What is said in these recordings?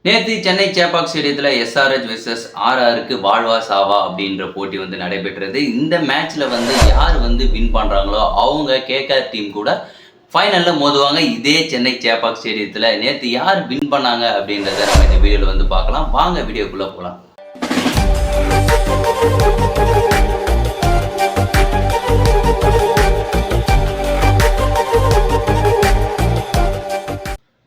நேற்று சென்னை சேப்பாக் ஸ்டேடியத்தில் SRH versus ஆர்ஆருக்கு வாழ்வா சாவா அப்படின்ற போட்டி வந்து நடைபெற்றது. இந்த மேட்ச்சில் வந்து யார் வந்து வின் பண்ணுறாங்களோ அவங்க கேகேஆர் டீம் கூட ஃபைனலில் மோதுவாங்க. இதே சென்னை சேப்பாக் ஸ்டேடியத்தில் நேற்று யார் வின் பண்ணாங்க அப்படின்றத நம்ம இந்த வீடியோவில் வந்து பார்க்கலாம். வாங்க வீடியோக்குள்ளே போகலாம்.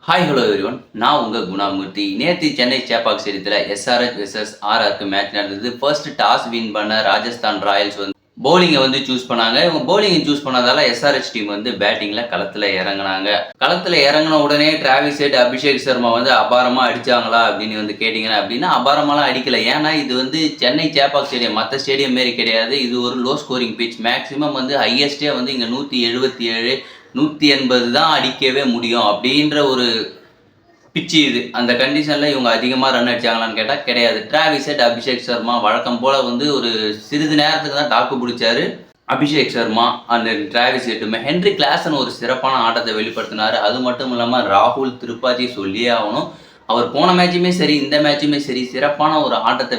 ஹாய் ஹலோ எவ்ரிவன், நான் உங்கள் குணாமூர்த்தி. நேற்று சென்னை சேப்பாக் ஸ்டேடியத்தில் எஸ்ஆர்ஹெச் வெர்சஸ் ஆர்ஆருக்கு மேட்ச் நடந்தது. ஃபர்ஸ்ட் டாஸ் வின் பண்ண ராஜஸ்தான் ராயல்ஸ் வந்து பவுலிங்கை வந்து சூஸ் பண்ணாங்க. இவங்க பவுலிங்கை சூஸ் பண்ணதால எஸ்ஆர்ஹெச் டீம் வந்து பேட்டிங்கில் களத்தில் இறங்கினாங்க. களத்தில் இறங்கின உடனே டிராவிஸ் ஹெட், அபிஷேக் சர்மா வந்து அபாரமாக அடித்தாங்களா அப்படின்னு வந்து கேட்டிங்கன்னா அப்படின்னா அபாரமாலாம் அடிக்கலை. ஏன்னா இது வந்து சென்னை சேப்பாக் ஸ்டேடியம், மற்ற ஸ்டேடியம் மாரி கிடையாது. இது ஒரு லோ ஸ்கோரிங் பிச். மேக்ஸிமம் வந்து ஹையஸ்டே வந்து இங்கே 177 180 தான் அடிக்கவே முடியும் அப்படின்ற ஒரு பிச்சு இது. அந்த கண்டிஷனில் இவங்க அதிகமாக ரன் அடித்தாங்களான்னு கேட்டால் கிடையாது. டிராவிஸ் ஹெட், அபிஷேக் சர்மா வழக்கம் போல் வந்து ஒரு சிறிது நேரத்துக்கு தான் தாக்கு பிடிச்சாரு. அபிஷேக் சர்மா அந்த டிராவிஸ் ஹெட்டுமே. ஹென்ரி கிளாசன் ஒரு சிறப்பான ஆட்டத்தை வெளிப்படுத்தினார். அது மட்டும் இல்லாமல் ராகுல் திரிபாதி சொல்லியே ஆகணும். அவர் போன மேட்சுமே சரி இந்த மேட்சுமே சரி சிறப்பான ஒரு ஆட்டத்தை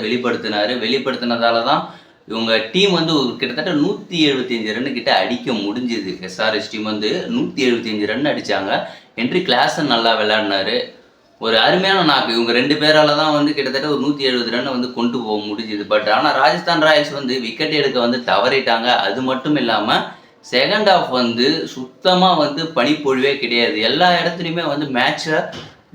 வெளிப்படுத்தினதால தான் இவங்க டீம் வந்து ஒரு கிட்டத்தட்ட 175 ரன்னு கிட்ட அடிக்க முடிஞ்சுது. எஸ்ஆர்ஹெச் டீம் வந்து 175 ரன் அடித்தாங்க. ஹென்ரி கிளாசன் நல்லா விளையாடினாரு. ஒரு அருமையான நாக்கு. இவங்க ரெண்டு பேரால் தான் வந்து கிட்டத்தட்ட ஒரு 170 ரன்னை வந்து கொண்டு போக முடிஞ்சுது. பட் ஆனால் ராஜஸ்தான் ராயல்ஸ் வந்து விக்கெட் எடுக்க வந்து தவறிட்டாங்க. அது மட்டும் இல்லாமல் செகண்ட் ஹாஃப் வந்து சுத்தமாக வந்து பனிப்பொழிவே கிடையாது. எல்லா இடத்துலையுமே வந்து மேட்ச்சில்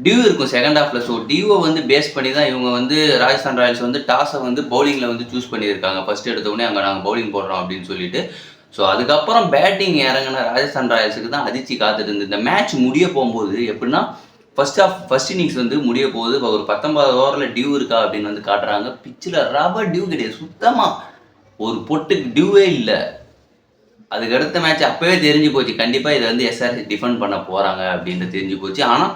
டியூ இருக்கும் செகண்ட் ஹாஃபில். ஸோ டியூவை வந்து பேஸ் பண்ணி தான் இவங்க வந்து ராஜஸ்தான் ராயல்ஸ் வந்து டாஸை வந்து பவுலிங்கில் வந்து சூஸ் பண்ணியிருக்காங்க. ஃபஸ்ட் எடுத்தோடனே அங்கே நாங்கள் பவுலிங் போடுறோம் அப்படின்னு சொல்லிட்டு. ஸோ அதுக்கப்புறம் பேட்டிங் இறங்கின ராஜஸ்தான் ராயல்ஸுக்கு தான் அதிர்ச்சி காத்துட்டு இருந்தது. இந்த மேட்ச் முடிய போகும்போது எப்படின்னா ஃபர்ஸ்ட் இன்னிங்ஸ் வந்து முடிய போகுது. ஒரு 19 ஓவரில் டியூ இருக்கா அப்படின்னு வந்து காட்டுறாங்க. பிச்சில் ரப்பர் டியூ கிடையாது. சுத்தமாக ஒரு பொட்டுக்கு டியூவே இல்லை. அதுக்கு அடுத்த மேட்ச் அப்போவே தெரிஞ்சு போச்சு, கண்டிப்பாக இதை வந்து எஸ்ஆர்ஹெச் டிஃபெண்ட் பண்ண போகிறாங்க அப்படின்னு தெரிஞ்சு போச்சு. ஆனால்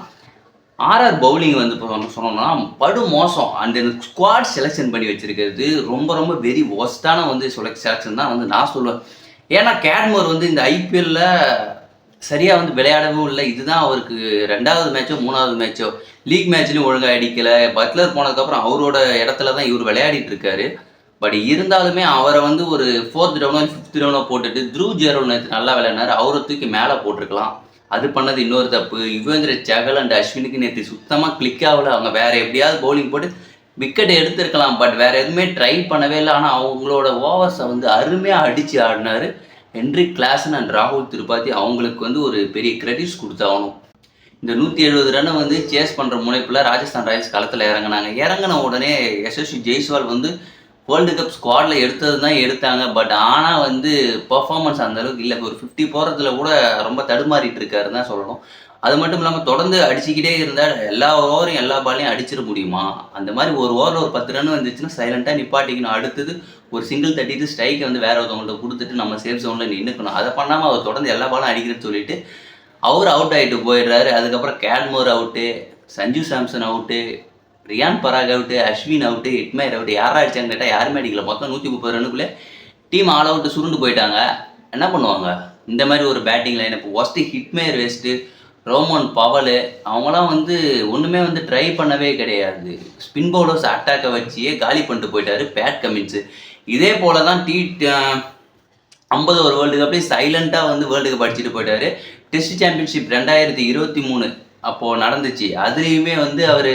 ஆர்ஆர் பவுலிங் வந்து சொன்னோம்னா படு மோசம். அந்த ஸ்குவாட் செலெக்ஷன் பண்ணி வச்சிருக்கிறது ரொம்ப ரொம்ப வெரி ஒஸ்டான வந்து செலெக்ஷன் தான் வந்து நான் சொல்லுவேன். ஏன்னா கேட்மோர் வந்து இந்த ஐபிஎல்ல சரியாக வந்து விளையாடவும் இல்லை. இதுதான் அவருக்கு 2வது மேட்சோ 3வது மேட்சோ. லீக் மேட்ச்லையும் ஒழுங்காக அடிக்கலை. பட்லர் போனதுக்கப்புறம் அவரோட இடத்துல தான் இவர் விளையாடிட்டு இருக்காரு. பட் இருந்தாலுமே அவரை வந்து ஒரு 4th டவுனோ 5th டவுனோ போட்டுட்டு த்ருவ் ஜெரோல் நேற்று நல்லா விளையாடினார். அவரை தூக்கி மேலே போட்டிருக்கலாம். அது பண்ணது இன்னொரு தப்பு. யுவேந்திர சகல் அண்ட் அஸ்வினுக்கு நேற்று சுத்தமாக கிளிக் ஆகலை. அவங்க வேறு எப்படியாவது பவுலிங் போட்டு விக்கெட் எடுத்திருக்கலாம். பட் வேறு எதுவுமே ட்ரை பண்ணவே இல்லை. ஆனால் அவங்களோட ஓவர்ஸை வந்து அருமையாக அடித்து ஆடினார். ஹென்ரி கிளாசன் அண்ட் ராகுல் திரிபாதி அவங்களுக்கு வந்து ஒரு பெரிய கிரெடிட்ஸ் கொடுத்தாகணும். இந்த 170 ரன்னை வந்து சேஸ் பண்ணுற முனைப்பில் ராஜஸ்தான் ராயல்ஸ் களத்தில் இறங்கின உடனே யசஸ்வி ஜெய்ஸ்வால் வந்து வேர்ல்டு கப் ஸ்குவாடில் எடுத்தது தான் எடுத்தாங்க. பட் ஆனால் வந்து பர்ஃபார்மன்ஸ் அந்தளவுக்கு இல்லை. ஒரு 50 போகிறதுல கூட ரொம்ப தடுமாறிட்டு இருக்காருன்னு தான் சொல்லணும். அது மட்டும் இல்லாமல் தொடர்ந்து அடிச்சுக்கிட்டே இருந்தால் எல்லா ஓவரையும் எல்லா பாலையும் அடிச்சிட முடியுமா? அந்த மாதிரி ஒரு ஓவரில் ஒரு 10 ரன் வந்துச்சுன்னா சைலண்ட்டாக நிப்பாட்டிக்கணும். அடுத்தது ஒரு சிங்கிள் தட்டிட்டு ஸ்ட்ரைக்கை வந்து வேற ஒருத்தவங்கள்ட்ட கொடுத்துட்டு நம்ம சேஃப் ஜோனில் நின்றுக்கணும். அதை பண்ணாமல் அவர் தொடர்ந்து எல்லா பாலும் அடிக்கிறேன்னு சொல்லிட்டு அவர் அவுட் ஆகிட்டு போயிடுறாரு. அதுக்கப்புறம் Cadmore out, Sanju Samson out, Riyan Parag out, Ashwin out, Hetmyer out. யாராக அடிச்சான்னு கேட்டால் யாருமே அடிக்கல. மொத்தம் 130 ரன்னுக்குள்ளே டீம் ஆல் அவுட்டு சுருண்டு போயிட்டாங்க. என்ன பண்ணுவாங்க இந்த மாதிரி ஒரு பேட்டிங் லைன்? இப்போ ஒஸ்ட்டு ஹிட்மேர் வேஸ்ட்டு, ரோமன் பவலு அவங்களாம் வந்து ஒன்றுமே வந்து ட்ரை பண்ணவே கிடையாது. ஸ்பின் பவுலர்ஸ் அட்டாக்கை வச்சியே காலி பண்ணிட்டு போயிட்டாரு பேட் கமின்ஸு. இதே போல தான் 50 ஒரு வேர்ல்டு கப்லேயும் சைலண்ட்டாக வந்து வேர்ல்டு கப் அடிச்சுட்டு போயிட்டாரு. டெஸ்ட் சாம்பியன்ஷிப் 2023 அப்போது நடந்துச்சு. அதுலேயுமே வந்து அவர்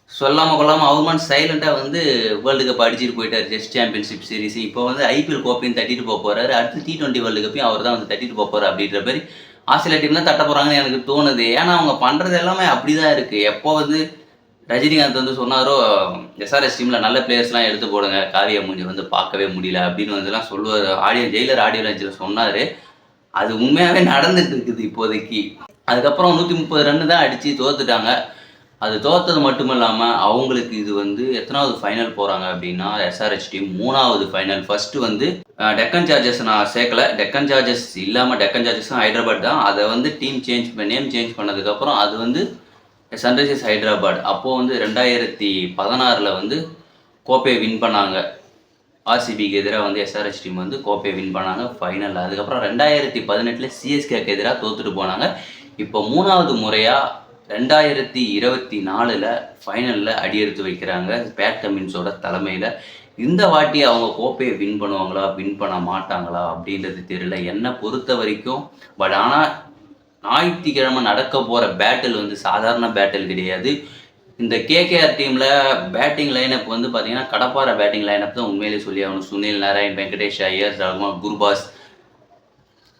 சொல்லாமல் கொள்ளாமல் அவர்மான் சைலண்ட்டாக வந்து வேர்ல்டு கப் அடிச்சுட்டு போயிட்டார். Test championship series. இப்போ வந்து ஐபிஎல் கோப்பையும் தட்டிட்டு போக போகிறாரு. அடுத்து T20 வேர்ல்டு கப்பையும் அவர் தான் வந்து தட்டிட்டு போக போகிறார். அப்படின்ற மாதிரி ஆஸ்திரேலியா டீம் தான் தட்ட போகிறாங்கன்னு எனக்கு தோணுது. ஏன்னா அவங்க பண்ணுறது எல்லாமே அப்படி தான் இருக்குது. எப்போ வந்து ரஜினிகாந்த் வந்து சொன்னாரோ எஸ்ஆர்எஸ் டீமில் நல்ல பிளேயர்ஸ்லாம் எடுத்து போடுங்க, காவியா மூஞ்சி வந்து பார்க்கவே முடியல அப்படின்னு வந்துலாம் சொல்லுவார். ஜெயிலர் ஆடியோ லான்ச்சில் சொன்னார். அது உண்மையாகவே நடந்துட்டு இருக்குது இப்போதைக்கு. அதுக்கப்புறம் 130 ரன்னு தான் அடித்து தோத்துட்டாங்க. அது தோற்றது மட்டும் இல்லாமல் அவங்களுக்கு இது வந்து எத்தனாவது ஃபைனல் போகிறாங்க அப்படின்னா எஸ்ஆர்ஹெச் டீம் 3வது ஃபைனல். ஃபஸ்ட்டு வந்து டெக்கன் சார்ஜர்ஸ் நான் சேர்க்கலை. டெக்கன் சார்ஜர்ஸ் இல்லாமல் டெக்கன் சார்ஜர்ஸும் ஹைதராபாத் தான். அதை வந்து நேம் சேஞ்ச் பண்ணதுக்கப்புறம் அது வந்து சன்ரைசர்ஸ் ஹைதராபாத். அப்போது வந்து 2016 வந்து கோப்பையை வின் பண்ணாங்க. ஆர்சிபிக்கு எதிராக வந்து எஸ்ஆர்ஹெச் டீம் வந்து கோப்பையை வின் பண்ணாங்க ஃபைனல். அதுக்கப்புறம் 2018 சிஎஸ்கேக்கு எதிராக தோற்றுட்டு போனாங்க. இப்போ 3வது முறையாக 2024ல் ஃபைனலில் அடியெடுத்து வைக்கிறாங்க பேட் கமின்ஸோட தலைமையில். இந்த வாட்டி அவங்க கோப்பையை வின் பண்ணுவாங்களா, வின் பண்ண மாட்டாங்களா அப்படின்றது தெரியல என்னை பொறுத்த வரைக்கும். பட் ஆனால் ஞாயிற்றுக்கிழமை நடக்க போகிற பேட்டில் வந்து சாதாரண பேட்டில் கிடையாது. இந்த கேகேஆர் டீமில் பேட்டிங் லைனப் வந்து பார்த்தீங்கன்னா கடப்பார பேட்டிங் லைனப் தான் உண்மையிலே சொல்லி ஆகணும். சுனில் நாராயண், வெங்கடேஷ் ஐயர், குர்பாஸ்,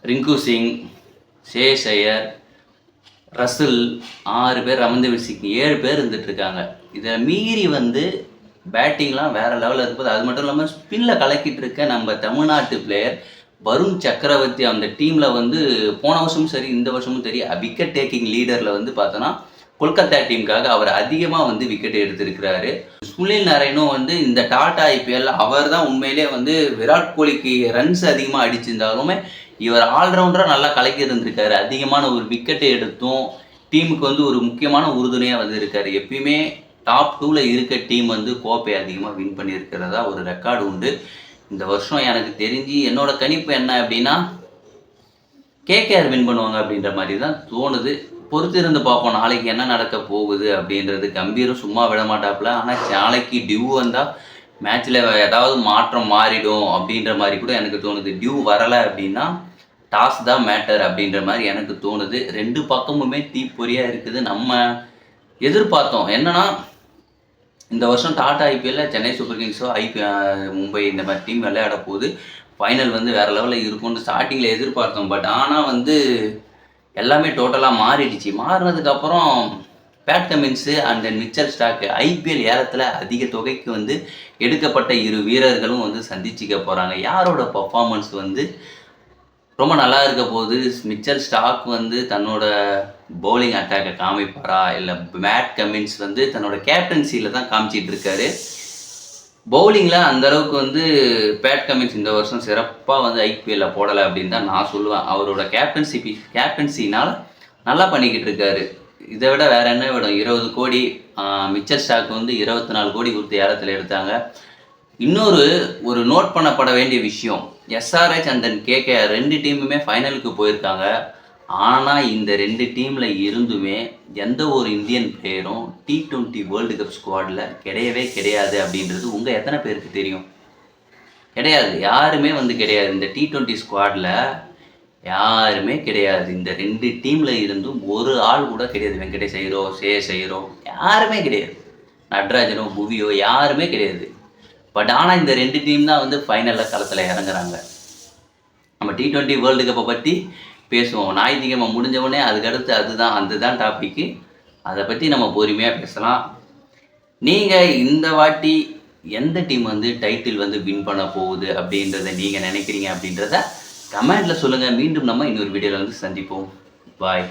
ரிங்கு சிங், ஷேஷ் ஐயர், ரசில் 6 பேர், ரமந்தீர் சிங் 7 பேர் இருந்துகிட்ருக்காங்க. இதை மீறி வந்து பேட்டிங்லாம் வேறு லெவலில் இருக்குது. அது மட்டும் இல்லாமல் ஸ்பின்னில் கலக்கிட்டு இருக்க நம்ம தமிழ்நாட்டு பிளேயர் வருண் சக்கரவர்த்தி அந்த டீமில் வந்து போன வருஷமும் சரி இந்த வருஷமும் சரி விக்கெட் டேக்கிங் லீடரில் வந்து பார்த்தோன்னா கொல்கத்தா டீமுக்காக அவர் அதிகமாக வந்து விக்கெட் எடுத்திருக்கிறாரு. சுனில் நாராயணும் வந்து இந்த டாடா ஐபிஎல் அவர் தான் உண்மையிலே வந்து விராட் கோலிக்கு ரன்ஸ் அதிகமாக அடிச்சிருந்தாலுமே இவர் ஆல்ரவுண்டராக நல்லா கலக்கி இருந்திருக்காரு. அதிகமான ஒரு விக்கெட்டை எடுத்தும் டீமுக்கு வந்து ஒரு முக்கியமான உறுதுணையாக வந்து இருக்காரு. எப்பயுமே டாப் 2ல் இருக்க டீம் வந்து கோப்பை அதிகமாக வின் பண்ணியிருக்கிறதா ஒரு ரெக்கார்டு உண்டு. இந்த வருஷம் எனக்கு தெரிஞ்சு என்னோட கணிப்பு என்ன அப்படின்னா கேகேஆர் வின் பண்ணுவாங்க அப்படின்ற மாதிரி தான் தோணுது. பொறுத்திருந்து பார்ப்போம் நாளைக்கு என்ன நடக்க போகுது அப்படின்றது. கம்பீரும் சும்மா விட மாட்டாப்புல. ஆனால் நாளைக்கு டியூ வந்தால் மேட்ச்சில் ஏதாவது மாற்றம் மாறிடும் அப்படின்ற மாதிரி கூட எனக்கு தோணுது. டியூ வரலை அப்படின்னா டாஸ் தான் மேட்டர் அப்படின்ற மாதிரி எனக்கு தோணுது. 2 பக்கமுமே தீப்பொறியாக இருக்குது. நம்ம எதிர்பார்த்தோம் என்னன்னா இந்த வருஷம் டாடா ஐபிஎல்லில் சென்னை சூப்பர் கிங்ஸோ மும்பை இந்த மாதிரி டீம் விளையாட போகுது. ஃபைனல் வந்து வேறு லெவலில் இருக்கும்னு ஸ்டார்டிங்கில் எதிர்பார்த்தோம். பட் ஆனால் வந்து எல்லாமே டோட்டலாக மாறிடுச்சு. மாறினதுக்கப்புறம் Pat Cummins and Mitchell Starc IPL ஏலத்தில் அதிக தொகைக்கு வந்து எடுக்கப்பட்ட 2 வீரர்களும் வந்து சந்திச்சிக்க போகிறாங்க. யாரோட பர்ஃபார்மன்ஸ் வந்து ரொம்ப நல்லா இருக்க போது, மிச்சல் ஸ்டாக் வந்து தன்னோட பவுலிங் அட்டாக்கை காமிப்பாரா, இல்லை பேட் கமின்ஸ் வந்து தன்னோட கேப்டன்சியில் தான் காமிச்சிட்டு இருக்காரு. பவுலிங்கில் அந்தளவுக்கு வந்து பேட் கமின்ஸ் இந்த வருஷம் சிறப்பாக வந்து ஐபிஎல்லில் போடலை அப்படின்னு தான் நான் சொல்லுவேன். அவரோட கேப்டன்சினால் நல்லா பண்ணிக்கிட்டு இருக்காரு. இதை விட வேறு என்ன விடும், 20 கோடி மிச்சல் ஸ்டாக் வந்து 24 கோடி கொடுத்து ஏலத்தில் எடுத்தாங்க. ஒரு நோட் பண்ணப்பட வேண்டிய விஷயம், எஸ்ஆர்ஹெச் அண்ட் தென் கேகேஆர் 2 டீமுமே ஃபைனலுக்கு போயிருக்காங்க. ஆனால் இந்த 2 டீமில் இருந்துமே எந்த ஒரு இந்தியன் பிளேயரும் T20 வேர்ல்டு கப் ஸ்குவாடில் கிடையவே கிடையாது அப்படின்றது உங்கள் எத்தனை பேருக்கு தெரியும்? கிடையாது, யாருமே வந்து கிடையாது. இந்த T20 ஸ்குவாடில் யாருமே கிடையாது. இந்த 2 டீமில் இருந்தும் ஒரு ஆள் கூட கிடையாது. வெங்கடேஷ் ஐயரோ, ஷேஷ் ஐயரோ யாருமே கிடையாது. நட்ராஜனோ, புவியோ யாருமே கிடையாது. பட் ஆனால் இந்த 2 டீம் தான் வந்து ஃபைனலில் களத்தில் இறங்குறாங்க. நம்ம T20 வேர்ல்டு கப்பை பற்றி பேசுவோம். ஞாயிற்றுக்கிழமை முடிஞ்சவொடனே அதுக்கடுத்து அதுதான் டாப்பிக்கு. அதை பற்றி நம்ம பொறுமையாக பேசலாம். நீங்கள் இந்த வாட்டி எந்த டீம் வந்து டைட்டில் வந்து வின் பண்ண போகுது அப்படின்றத நீங்கள் நினைக்கிறீங்க அப்படின்றத கமெண்ட்டில் சொல்லுங்கள். மீண்டும் நம்ம இன்னொரு வீடியோவில் வந்து சந்திப்போம். பாய்.